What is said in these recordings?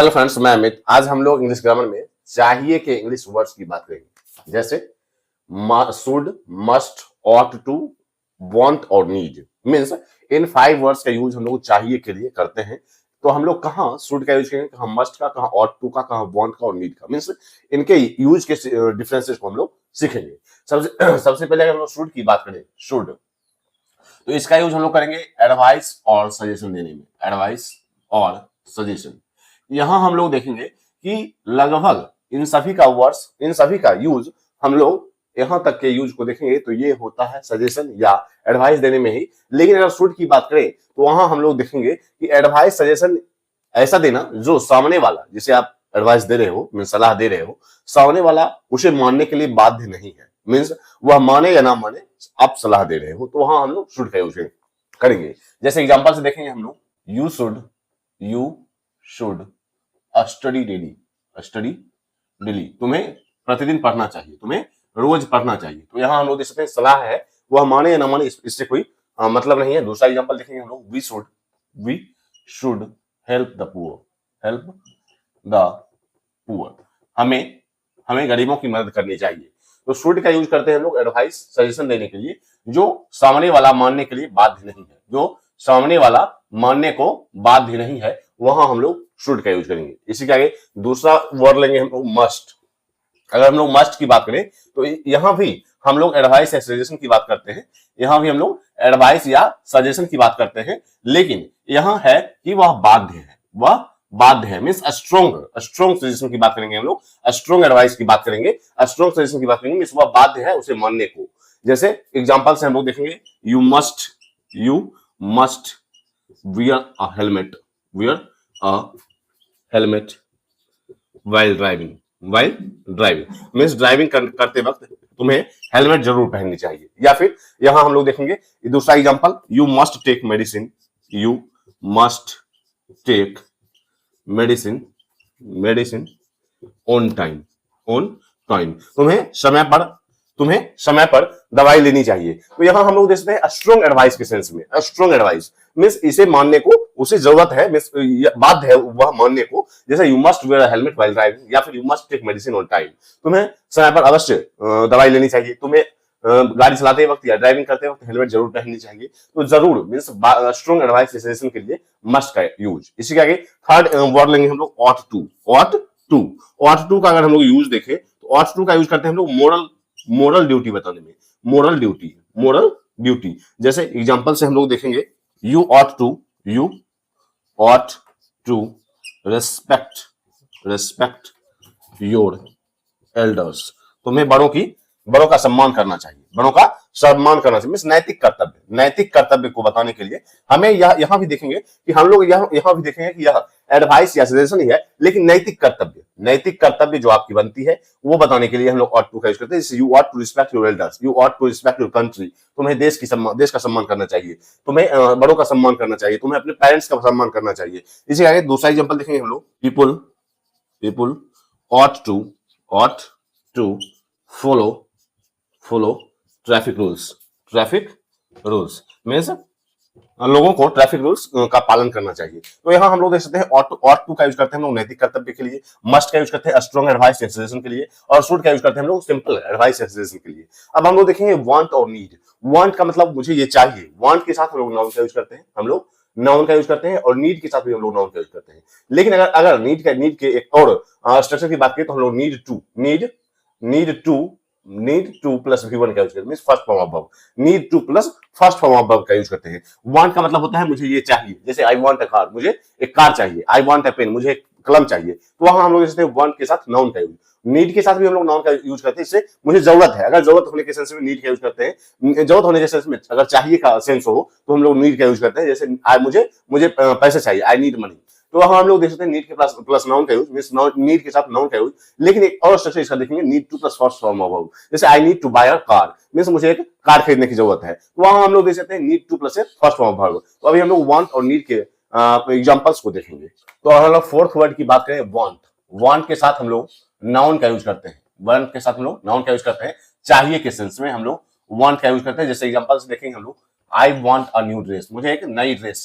Hello friends, मैं अमित। आज हम लोग इंग्लिश ग्रामर में चाहिए के इंग्लिश वर्ड्स की बात करेंगे, जैसे should, must, ought to, want और नीड। मीन्स इन 5 वर्ड्स का यूज हम लोग चाहिए के लिए करते हैं। तो हम लोग कहाँ शुड का यूज करेंगे, कहाँ मस्ट का, कहाँ ऑट टू का, कहाँ वांट का और नीड का। मीन्स इनके यूज के डिफरेंसेस को हम लोग सीखेंगे। सबसे पहले अगर हम लोग शुड की बात करें, शुड, तो इसका यूज हम लोग करेंगे एडवाइस और सजेशन देने में। एडवाइस और सजेशन, यहां हम लोग देखेंगे कि लगभग इन सभी का वर्ड्स, इन सभी का यूज हम लोग यहां तक के यूज को देखेंगे तो ये होता है सजेशन या एडवाइस देने में ही। लेकिन अगर शुड की बात करें तो वहां हम लोग देखेंगे कि एडवाइस सजेशन ऐसा देना जो सामने वाला, जिसे आप एडवाइस दे रहे हो, मीन्स सलाह दे रहे हो, सामने वाला उसे मानने के लिए बाध्य नहीं है। मीन्स वह माने या ना माने, आप सलाह दे रहे हो, तो वहां हम लोग शुड का यूज करेंगे। जैसे एग्जांपल से देखेंगे हम लोग, you should study daily, study daily, तुम्हें प्रतिदिन पढ़ना चाहिए, तुम्हें रोज पढ़ना चाहिए। तो यहाँ हम लोग देख सकते हैं सलाह है, वह माने या ना माने इससे कोई मतलब नहीं है। दूसरा एग्जांपल देखेंगे हम लोग, we should help the poor, help the poor, हमें हमें गरीबों की मदद करनी चाहिए। तो शुड का यूज करते हैं हम लोग एडवाइस सजेशन देने के लिए, जो सामने वाला मानने के लिए बाध्य नहीं है, जो सामने वाला मानने को बाध्य नहीं है, वहां हम लोग शुड का यूज करेंगे। इसी के आगे दूसरा वर्ड लेंगे हम लोग मस्ट। अगर हम लोग मस्ट की बात करें तो यहां भी हम लोग एडवाइस या सजेशन की बात करते हैं। यहां भी हम लोग एडवाइस या सजेशन की बात करते हैं, लेकिन यहां है कि वह बाध्य है, वह बाध्य है। मीन्स स्ट्रॉन्ग सजेशन की बात करेंगे हम लोग, स्ट्रॉन्ग एडवाइस की बात करेंगे, स्ट्रॉन्ग सजेशन की बात करेंगे, मीन्स वह बाध्य है उसे मानने को। जैसे एग्जांपल से हम लोग देखेंगे, you must wear a helmet, wear a helmet while driving means driving करते वक्त तुम्हें हेलमेट जरूर पहननी चाहिए। या फिर यहां हम लोग देखेंगे दूसरा example, you must take medicine, you must take medicine on time, तुम्हें समय पर दवाई लेनी चाहिए। तो यहां हम लोग देखते हैं स्ट्रॉन्ग एडवाइस के सेंस में। स्ट्रॉन्ग एडवाइस मीन्स इसे मानने को, उसे जरूरत है, मीन्स बाध्य है वह मानने को। जैसे you must wear a helmet while driving, या फिर you must take medicine on time, तुम्हें समय पर अवश्य दवाई लेनी चाहिए, तुम्हें गाड़ी चलाते वक्त या ड्राइविंग करते वक्त हेलमेट जरूर पहननी चाहिए। तो जरूर मीन्स स्ट्रॉन्ग एडवाइस सजेशन के लिए मस्ट का यूज। इसी के आगे थर्ड वर्ड लेंगे हम लोग, ऑट टू का अगर हम लोग यूज देखें तो ऑट टू का यूज करते हैं हम लोग मोरल ड्यूटी बताने में। मोरल ड्यूटी, जैसे एग्जांपल से हम लोग देखेंगे, you ought to respect your elders, तुम्हें बड़ों का सम्मान करना चाहिए, मीन्स नैतिक कर्तव्य को बताने के लिए हमें यहां भी देखेंगे कि हम लोग यहां भी देखेंगे कि यह एडवाइस या सजेशन ही है, लेकिन नैतिक कर्तव्य जो आपकी बनती है वो बताने के लिए हम लोग ऑट टू का यूज करते हैं। जैसे you ought to respect your elders, you ought to respect your country, तुम्हें देश का सम्मान करना चाहिए, तुम्हें बड़ों का सम्मान करना चाहिए, तुम्हें अपने पेरेंट्स का सम्मान करना चाहिए। इसी आगे दूसरा एग्जांपल देखेंगे हम लोग, people ought to follow traffic rules means लोगों को ट्रैफिक रूल्स का पालन करना चाहिए। तो यहाँ हम लोग देख सकते हैं ऑट टू का यूज करते हैं हम लोग नैतिक कर्तव्य के लिए, मस्ट का यूज करते हैं स्ट्रॉन्ग एडवाइस या सजेशन के लिए, और शुड का यूज करते हैं हम लोग सिंपल एडवाइस या सजेशन के लिए। अब हम लोग देखेंगे वांट और नीड। वांट का मतलब मुझे ये चाहिए, वांट के साथ हम लोग नाउन का यूज करते हैं, और नीड के साथ भी हम लोग नाउन का यूज करते हैं। लेकिन अगर नीड के एक और स्ट्रक्चर की बात करें तो हम लोग नीड टू प्लस V1 का यूज करते हैं, first form of verb, need to plus first form of verb का यूज करते हैं। वांट का मतलब होता है मुझे ये चाहिए, जैसे आई वांट अ कार, मुझे एक कार चाहिए, आई वांट अ पेन, मुझे एक कलम चाहिए। तो वहां हम लोग जैसे वांट के साथ नाउन का यूज, नीड के साथ भी हम लोग नाउन का यूज करते हैं। इससे मुझे जरूरत है, अगर जरूरत होने के सेंस में नीड का यूज करते हैं, जरूरत होने के सेंस में अगर चाहिए का सेंस हो तो हम लोग नीड का यूज करते हैं। जैसे मुझे पैसे चाहिए, आई नीड मनी, तो वहां हम लोग देख सकते हैं नीड के प्लस नाउन का यूज, मींस नीड के साथ नाउन का यूज। लेकिन एक और स्ट्रक्चर इसका देखेंगे, need to plus first form of verb, जैसे I need to buy a car, means मुझे एक कार खरीदने की जरूरत है, तो वहां हम लोग देख सकते हैं need to plus first form of verb. तो अभी हम लोग वांट और नीड के एग्जांपल्स को देखेंगे। तो हम लोग फोर्थ वर्ड की बात करें, वांट के साथ हम लोग नाउन का यूज करते हैं, चाहिए के सेंस में हम लोग वांट का यूज करते हैं। जैसे एग्जांपल से देखेंगे हम लोग, I want a new dress, मुझे एक नई ड्रेस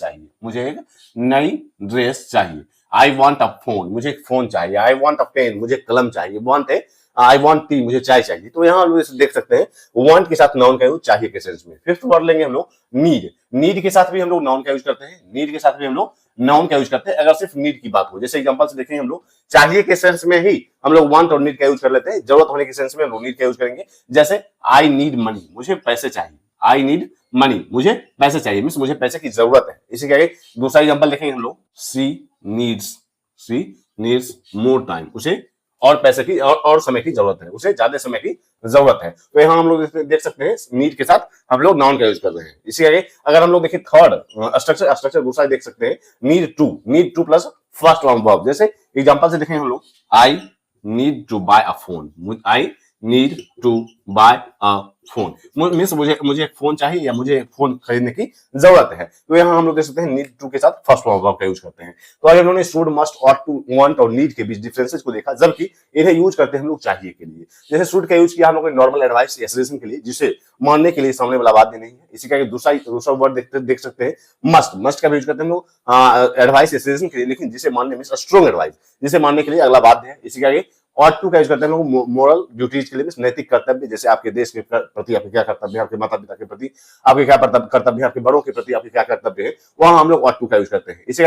चाहिए, आई वॉन्ट अ फोन, मुझे एक फोन चाहिए। आई वॉन्ट अ पेन, मुझे कलम चाहिए। वॉन्ट है आई वॉन्ट टी, मुझे चाय चाहिए। तो यहाँ हम लोग देख सकते हैं वांट के साथ नाउन का यूज चाहिए के सेंस में। फिफ्थ वर्ड लेंगे हम लोग नीड। नीड के साथ भी हम लोग नाउन का यूज करते हैं। नीड के साथ भी हम लोग नाउन का यूज करते हैं अगर सिर्फ नीड की बात हो। जैसे एग्जांपल से देखेंगे हम लोग चाहिए के सेंस में ही हम लोग वांट और नीड का यूज कर लेते हैं। जरूरत होने के सेंस में हम लोग नीड का यूज करेंगे। जैसे आई नीड मनी, मुझे पैसे चाहिए। आई नीड मनी, मुझे पैसे चाहिए, मीन्स मुझे पैसे की जरूरत है। इसी के आगे दूसरा एग्जांपल देखेंगे हम लोग शी नीड्स मोर टाइम, उसे और पैसे की और समय की जरूरत है, उसे ज्यादा समय की जरूरत है। तो यहाँ हम लोग देख सकते हैं नीड के साथ हम लोग नाउन का यूज कर रहे हैं। इसी आगे अगर हम लोग देखें थर्ड स्ट्रक्चर दूसरा देख सकते हैं need to plus first form verb. जैसे एग्जांपल से देखें हम लोग I need to buy a phone, I need to buy a phone, means मुझे एक फोन चाहिए या मुझे एक फोन खरीदने की जरूरत है। तो यहाँ हम लोग देख सकते हैं नीड टू के साथ फर्स्ट फॉर्म वर्ब का यूज करते हैं। तो आगे उन्होंने should must ought to want और नीड के बीच डिफरेंसेस को देखा, जबकि इन्हें यूज करते हैं हम लोग चाहिए के लिए। जैसे शुड का यूज किया हम लोग ने नॉर्मल एडवाइस या सजेशन के लिए, जिसे मानने के लिए सामने वाला बात नहीं है। इसी का दूसरा वर्ड देख सकते हैं मस्ट का भी यूज करते हैं हम लोग एडवाइस या सजेशन के लिए, लेकिन जिसे मानने में स्ट्रॉन्ग एडवाइस, जिसे मानने के लिए अगला बाध्य है। इसी का आगे ऑट टू का यूज करते हैं लोग मोरल ड्यूटीज के लिए, नैतिक कर्तव्य। जैसे आपके देश के प्रति आपके क्या कर्तव्य है, आपके माता पिता के प्रति आपके क्या कर्तव्य है, आपके बड़ों के प्रति आपके क्या कर्तव्य है, वहां हम लोग ऑट टू का यूज करते हैं। इसी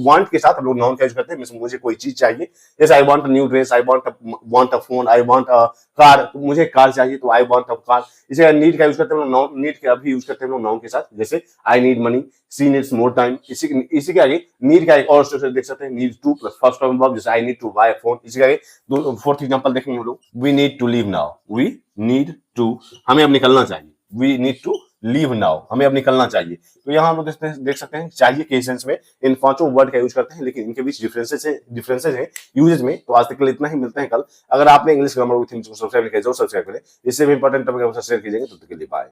वांट के साथ हम लोग नाउन का यूज करते हैं। मुझे कोई चीज चाहिए, जैसे I want a new dress, I want a phone, I want a car, तो मुझे कार चाहिए तो आई वांट अ कार। इसे नीड का यूज करते हैं लोग, नीड का भी यूज करते हैं लोग नाउन के साथ। जैसे I need money, she needs more time. इसी के आगे नीड का एक और स्ट्रक्चर देख सकते हैं, need to plus first form verb, जैसे I need to buy phone. इसी के आगे फोर्थ एग्जांपल देखेंगे हम लोग, we need to leave now, we need to, हमें अब निकलना चाहिए। We need to leave now, हमें अब निकलना चाहिए। तो यहाँ हम लोग देख सकते हैं चाहिए के सेंस में इन पांचों वर्ड का यूज करते हैं, लेकिन इनके बीच डिफरेंसेस है यूजेज में। तो आज तक के लिए इतना ही, मिलते हैं कल। अगर आपने इंग्लिश ग्रामर विद हिंदी को सब्सक्राइब नहीं किया जरूर सब्सक्राइब करें। इससे भी इंपॉर्टेंट टॉपिक शेयर कीजिएगा। तब तक के लिए बाय।